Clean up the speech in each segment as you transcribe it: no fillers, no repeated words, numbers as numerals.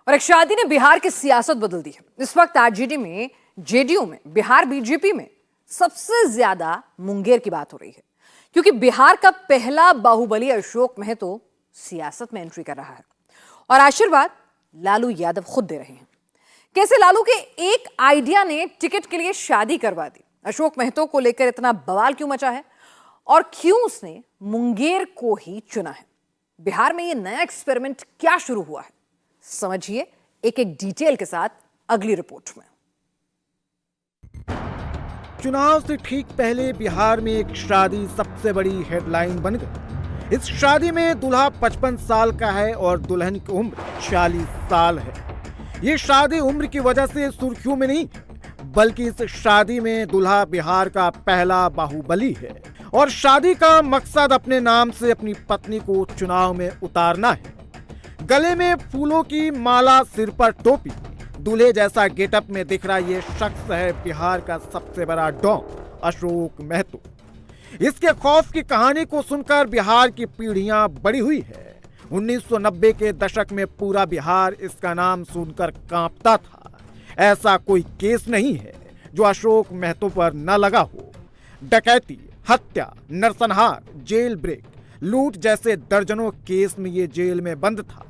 और एक शादी ने बिहार की सियासत बदल दी है। इस वक्त आरजेडी में, जेडीयू में, बिहार बीजेपी में सबसे ज्यादा मुंगेर की बात हो रही है, क्योंकि बिहार का पहला बाहुबली अशोक महतो सियासत में एंट्री कर रहा है और आशीर्वाद लालू यादव खुद दे रहे हैं। कैसे लालू के एक आइडिया ने टिकट के लिए शादी करवा दी, अशोक महतो को लेकर इतना बवाल क्यों मचा है और क्यों उसने मुंगेर को ही चुना है। बिहार में यह नया एक्सपेरिमेंट क्या शुरू हुआ है, समझिए एक एक डिटेल के साथ अगली रिपोर्ट में। चुनाव से ठीक पहले बिहार में एक शादी सबसे बड़ी हेडलाइन बन गई। इस शादी में दूल्हा 55 साल का है और दुल्हन की उम्र 40 साल है। ये शादी उम्र की वजह से सुर्खियों में नहीं, बल्कि इस शादी में दूल्हा बिहार का पहला बाहुबली है और शादी का मकसद अपने नाम से अपनी पत्नी को चुनाव में उतारना है। गले में फूलों की माला, सिर पर टोपी, दूल्हे जैसा गेटअप में दिख रहा ये शख्स है बिहार का सबसे बड़ा डॉन अशोक महतो। इसके खौफ की कहानी को सुनकर बिहार की पीढ़ियां बड़ी हुई है। 1990 के दशक में पूरा बिहार इसका नाम सुनकर कांपता था। ऐसा कोई केस नहीं है जो अशोक महतो पर न लगा हो। डकैती, हत्या, नरसंहार, जेल ब्रेक, लूट जैसे दर्जनों केस में ये जेल में बंद था।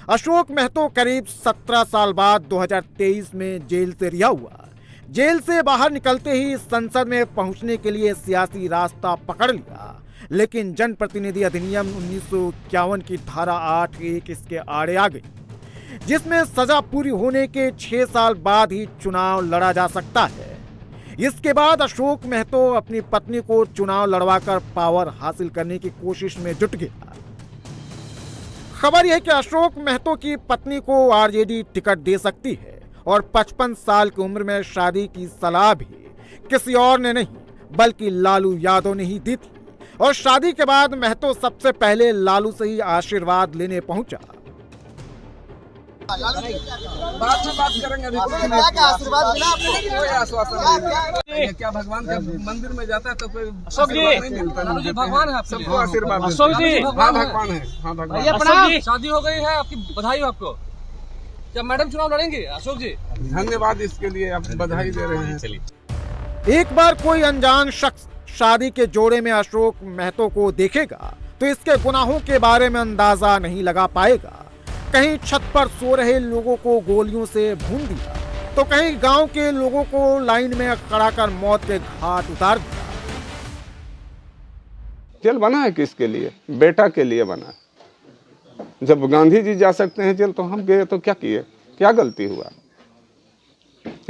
अशोक महतो करीब 17 साल बाद 2023 में जेल से रिहा हुआ। जेल से बाहर निकलते ही संसद में पहुंचने के लिए सियासी रास्ता पकड़ लिया, लेकिन जनप्रतिनिधि अधिनियम 1951 की धारा 8(1) इसके आड़े आ गई, जिसमें सजा पूरी होने के 6 साल बाद ही चुनाव लड़ा जा सकता है। इसके बाद अशोक महतो अपनी पत्नी को चुनाव लड़वाकर पावर हासिल करने की कोशिश में जुट गया। खबर यह कि अशोक महतो की पत्नी को आरजेडी टिकट दे सकती है और 55 साल की उम्र में शादी की सलाह भी किसी और ने नहीं, बल्कि लालू यादव ने ही दी थी। और शादी के बाद महतो सबसे पहले लालू से ही आशीर्वाद लेने पहुंचा। बात करेंगे अभी आशीर्वाद मिला आपको? कोई आश्वासन नहीं। क्या भगवान के मंदिर में जाता है तो कोई आशीर्वाद नहीं मिलता? मुझे भगवान है, सबको आशीर्वाद। अशोक जी, हाँ भगवान है, हाँ भगवान। शादी हो गई है, आपकी बधाई हो आपको। क्या मैडम चुनाव लड़ेंगे अशोक जी? धन्यवाद इसके लिए, आप बधाई दे रहे हैं। चलिए, एक बार कोई अनजान शख्स शादी के जोड़े में अशोक महतो को देखेगा तो इसके गुनाहों के बारे में अंदाजा नहीं लगा पाएगा। कहीं छत पर सो रहे लोगों को गोलियों से भून दिया, तो कहीं गांव के लोगों को लाइन में खड़ा कर मौत के घाट उतार दिया। जेल बना है किसके लिए? बेटा के लिए बना है। जब गांधी जी जा सकते हैं जेल तो हम गए तो क्या किए? क्या गलती हुआ?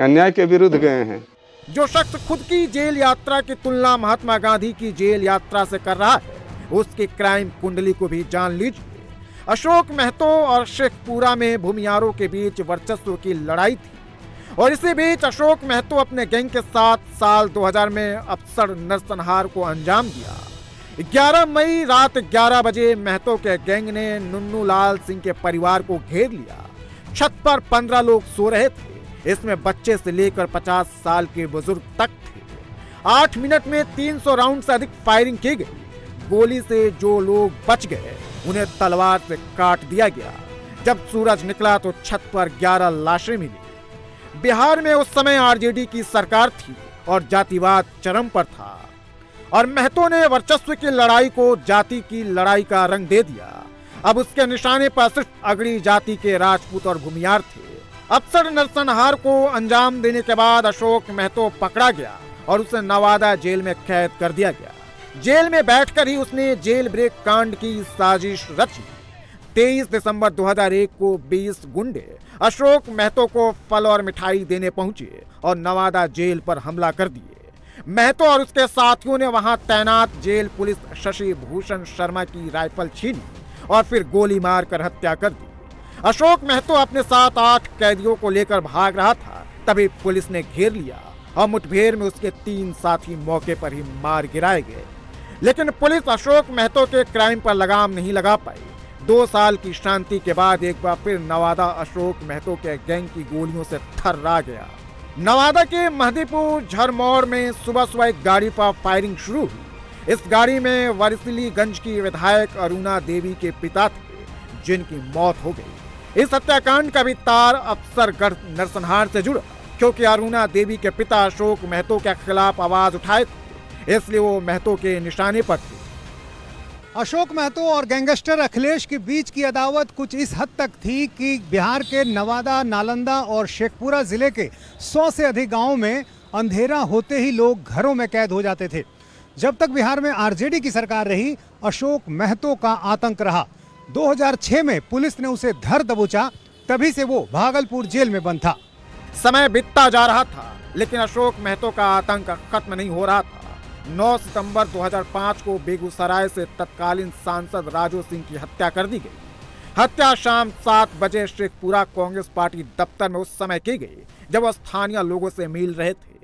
अन्याय के विरुद्ध गए हैं। जो शख्स खुद की जेल यात्रा की तुलना महात्मा गांधी की जेल यात्रा से कर रहा है, उसकी क्राइम कुंडली को भी जान लीजिए। अशोक महतो और शेखपुरा में भूमियारों के बीच वर्चस्व की लड़ाई थी और इसी बीच अशोक महतो अपने गैंग के साथ साल 2000 में अफसर नरसंहार को अंजाम दिया। 11 मई रात 11 बजे महतो के गैंग ने नुन्नू लाल सिंह के परिवार को घेर लिया। छत पर 15 लोग सो रहे थे, इसमें बच्चे से लेकर 50 साल के बुजुर्ग तक थे। 8 मिनट में 300 राउंड से अधिक फायरिंग की गई। गोली से जो लोग बच गए उन्हें तलवार से काट दिया गया। जब सूरज निकला तो छत पर 11 लाशें मिली। बिहार में उस समय आरजेडी की सरकार थी और जातिवाद चरम पर था और महतो ने वर्चस्व की लड़ाई को जाति की लड़ाई का रंग दे दिया। अब उसके निशाने पर सिर्फ अगड़ी जाति के राजपूत और भूमियार थे। अफसर नरसंहार को अंजाम देने के बाद अशोक महतो पकड़ा गया और उसे नवादा जेल में कैद कर दिया गया। जेल में बैठकर ही उसने जेल ब्रेक कांड की साजिश रची। 23 दिसंबर 2001 को 20 गुंडे अशोक महतो को फल और मिठाई देने पहुंचे और नवादा जेल पर हमला कर दिए। महतो और उसके साथियों ने वहां तैनात जेल पुलिस शशि भूषण शर्मा की राइफल छीनी और फिर गोली मारकर हत्या कर दी। अशोक महतो अपने साथ 8 कैदियों को लेकर भाग रहा था, तभी पुलिस ने घेर लिया और मुठभेड़ में उसके 3 साथी मौके पर ही मार गिराए गए। लेकिन पुलिस अशोक महतो के क्राइम पर लगाम नहीं लगा पाई। 2 साल की शांति के बाद एक बार फिर नवादा अशोक महतो के गैंग की गोलियों से थर्रा गया। नवादा के महदीपुर झरमौर में सुबह सुबह एक गाड़ी पर फायरिंग शुरू हुई। इस गाड़ी में वरसिलीगंज की विधायक अरुणा देवी के पिता थे, जिनकी मौत हो गई। इस हत्याकांड का भी तार अफसरगढ़ नरसंहार से जुड़ा, क्योंकि अरुणा देवी के पिता अशोक महतो के खिलाफ आवाज उठाए थे, इसलिए वो महतो के निशाने पर थे। अशोक महतो और गैंगस्टर अखिलेश के बीच की अदावत कुछ इस हद तक थी कि बिहार के नवादा, नालंदा और शेखपुरा जिले के 100 से अधिक गांवों में अंधेरा होते ही लोग घरों में कैद हो जाते थे। जब तक बिहार में आरजेडी की सरकार रही, अशोक महतो का आतंक रहा। 2006 में पुलिस ने उसे धर दबोचा, तभी से वो भागलपुर जेल में बंद था। समय बीतता जा रहा था, लेकिन अशोक महतो का आतंक खत्म नहीं हो रहा था। 9 सितंबर 2005 को बेगूसराय से तत्कालीन सांसद राजू सिंह की हत्या कर दी गई। हत्या शाम 7 बजे शेखपुरा कांग्रेस पार्टी दफ्तर में उस समय की गई, जब वो स्थानीय लोगों से मिल रहे थे।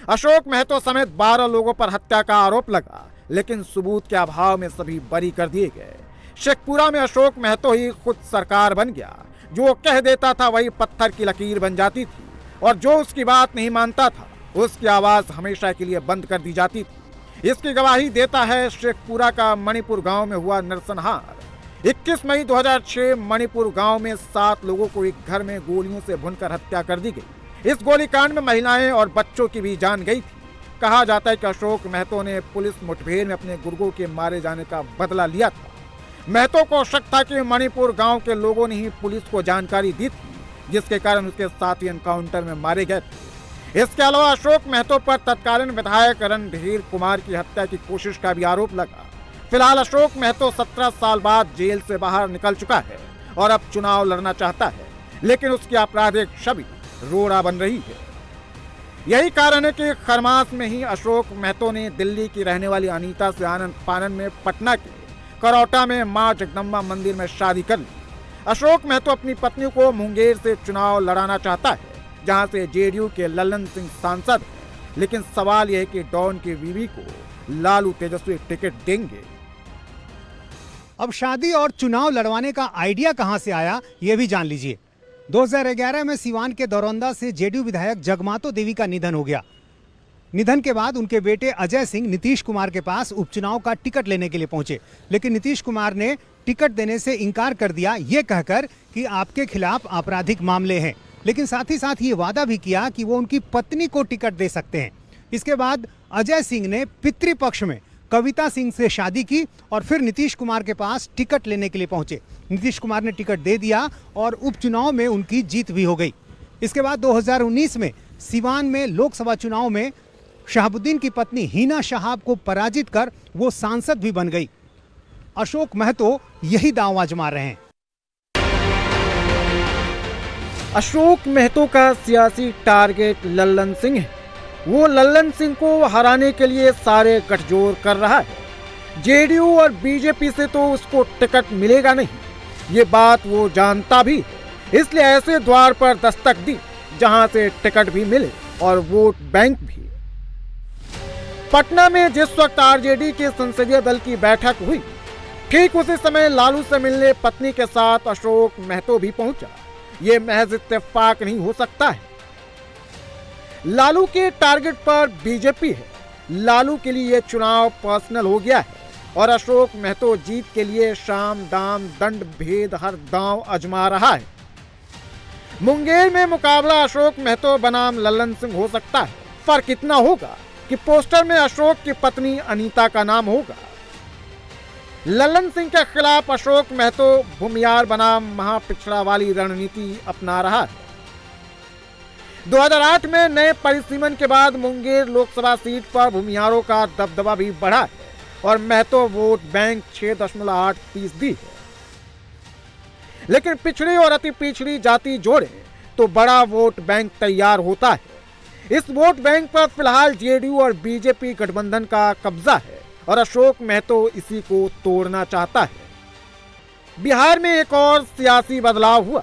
अशोक महतो समेत 12 लोगों पर हत्या का आरोप लगा, लेकिन सबूत के अभाव में सभी बरी कर दिए गए। शेखपुरा में अशोक महतो ही खुद सरकार बन गया। जो कह देता था वही पत्थर की लकीर बन जाती थी, और जो उसकी बात नहीं मानता था उसकी आवाज हमेशा के लिए बंद कर दी जाती थी। इसकी गवाही देता है शेखपुरा का मणिपुर गांव में हुआ नरसंहार। 21 मई 2006 मणिपुर गांव में 7 लोगों को एक घर में गोलियों से भूनकर हत्या कर दी गई। इस गोलीकांड में महिलाएं और बच्चों की भी जान गई थी। कहा जाता है कि अशोक महतो ने पुलिस मुठभेड़ में अपने गुर्गों के मारे जाने का बदला लिया था। महतो को शक था कि मणिपुर गांव के लोगों ने ही पुलिस को जानकारी दी थी, जिसके कारण उसके साथी एनकाउंटर में मारे गए थे। इसके अलावा अशोक महतो पर तत्कालीन विधायक रणधीर कुमार की हत्या की कोशिश का भी आरोप लगा। फिलहाल अशोक महतो 17 साल बाद जेल से बाहर निकल चुका है और अब चुनाव लड़ना चाहता है, लेकिन उसकी आपराधिक छवि रोड़ा बन रही है। यही कारण है कि खरमास में ही अशोक महतो ने दिल्ली की रहने वाली अनीता से आनंद फानन में पटना के करौटा में मां जगदम्बा मंदिर में शादी कर ली। अशोक महतो अपनी पत्नी को मुंगेर से चुनाव लड़ाना चाहता है, जहां से जेडीयू के लल्लन सिंह सांसद हैं। लेकिन सवाल यह है कि डॉन की बीवी को लालू तेजस्वी टिकट देंगे। अब शादी और चुनाव लड़वाने का आइडिया कहां से आया, ये भी जान लीजिए। 2011 में सिवान के दौरौंदा से जेडीयू विधायक जगमातो देवी का निधन हो गया। निधन के बाद उनके बेटे अजय सिंह नीतीश कुमार के पास उपचुनाव का टिकट लेने के लिए पहुंचे, लेकिन नीतीश कुमार ने टिकट देने से इनकार कर दिया, ये कहकर कि आपके खिलाफ आपराधिक मामले हैं। लेकिन साथ ही साथ ये वादा भी किया कि वो उनकी पत्नी को टिकट दे सकते हैं। इसके बाद अजय सिंह ने पितृपक्ष में कविता सिंह से शादी की और फिर नीतीश कुमार के पास टिकट लेने के लिए पहुंचे। नीतीश कुमार ने टिकट दे दिया और उपचुनाव में उनकी जीत भी हो गई। इसके बाद 2019 में सिवान में लोकसभा चुनाव में शहाबुद्दीन की पत्नी हिना शहाब को पराजित कर वो सांसद भी बन गई। अशोक महतो यही दांव आजमा रहे हैं। अशोक महतो का सियासी टारगेट लल्लन सिंह है। वो लल्लन सिंह को हराने के लिए सारे गठजोड़ कर रहा है। जेडीयू और बीजेपी से तो उसको टिकट मिलेगा नहीं, ये बात वो जानता भी है। इसलिए ऐसे द्वार पर दस्तक दी जहां से टिकट भी मिले और वोट बैंक भी। पटना में जिस वक्त आरजेडी के संसदीय दल की बैठक हुई, ठीक उसी समय लालू से मिलने पत्नी के साथ अशोक महतो भी पहुंचा। ये महज इत्तेफाक नहीं हो सकता है। लालू के टारगेट पर बीजेपी है। लालू के लिए यह चुनाव पर्सनल हो गया है और अशोक महतो जीत के लिए शाम दाम दंड भेद हर दांव आजमा रहा है। मुंगेर में मुकाबला अशोक महतो बनाम लल्लन सिंह हो सकता है। फर्क इतना होगा कि पोस्टर में अशोक की पत्नी अनीता का नाम होगा। लल्लन सिंह के खिलाफ अशोक महतो भूमियार बनाम महापिछड़ा वाली रणनीति अपना रहा है। 2008 में नए परिसीमन के बाद मुंगेर लोकसभा सीट पर भूमियारों का दबदबा भी बढ़ा है और महतो वोट बैंक 6.8% है। लेकिन पिछड़ी और अति पिछड़ी जाति जोड़े तो बड़ा वोट बैंक तैयार होता है। इस वोट बैंक पर फिलहाल जेडीयू और बीजेपी गठबंधन का कब्जा है और अशोक महतो इसी को तोड़ना चाहता है। बिहार में एक और सियासी बदलाव हुआ।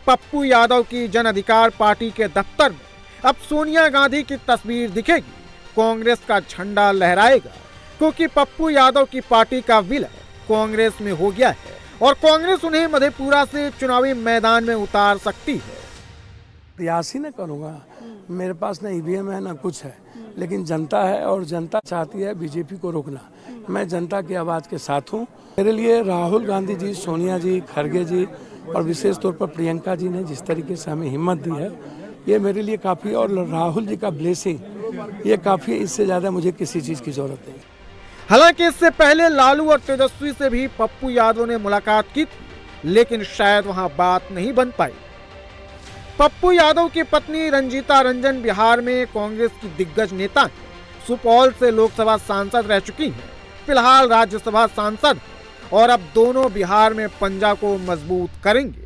पप्पू यादव की जन अधिकार पार्टी के दफ्तर में अब सोनिया गांधी की तस्वीर दिखेगी। कांग्रेस का झंडा लहराएगा, क्योंकि पप्पू यादव की पार्टी का विलय कांग्रेस में हो गया है और कांग्रेस उन्हें मधेपुरा से चुनावी मैदान में उतार सकती है। प्रयास ही न करूँगा, मेरे पास न ईवीएम है न कुछ है, लेकिन जनता है और जनता चाहती है बीजेपी को रोकना। मैं जनता की आवाज़ के साथ हूँ। मेरे लिए राहुल गांधी जी, सोनिया जी, खड़गे जी और विशेष तौर पर प्रियंका जी ने जिस तरीके से हमें हिम्मत दी है, ये मेरे लिए काफ़ी, और राहुल जी का ब्लेसिंग, ये काफ़ी, इससे ज़्यादा मुझे किसी चीज़ की ज़रूरत नहीं। हालांकि इससे पहले लालू और तेजस्वी से भी पप्पू यादव ने मुलाकात की, लेकिन शायद वहां बात नहीं बन पाई। पप्पू यादव की पत्नी रंजीता रंजन बिहार में कांग्रेस की दिग्गज नेता हैं। सुपौल से लोकसभा सांसद रह चुकी हैं, फिलहाल राज्यसभा सांसद, और अब दोनों बिहार में पंजा को मजबूत करेंगे।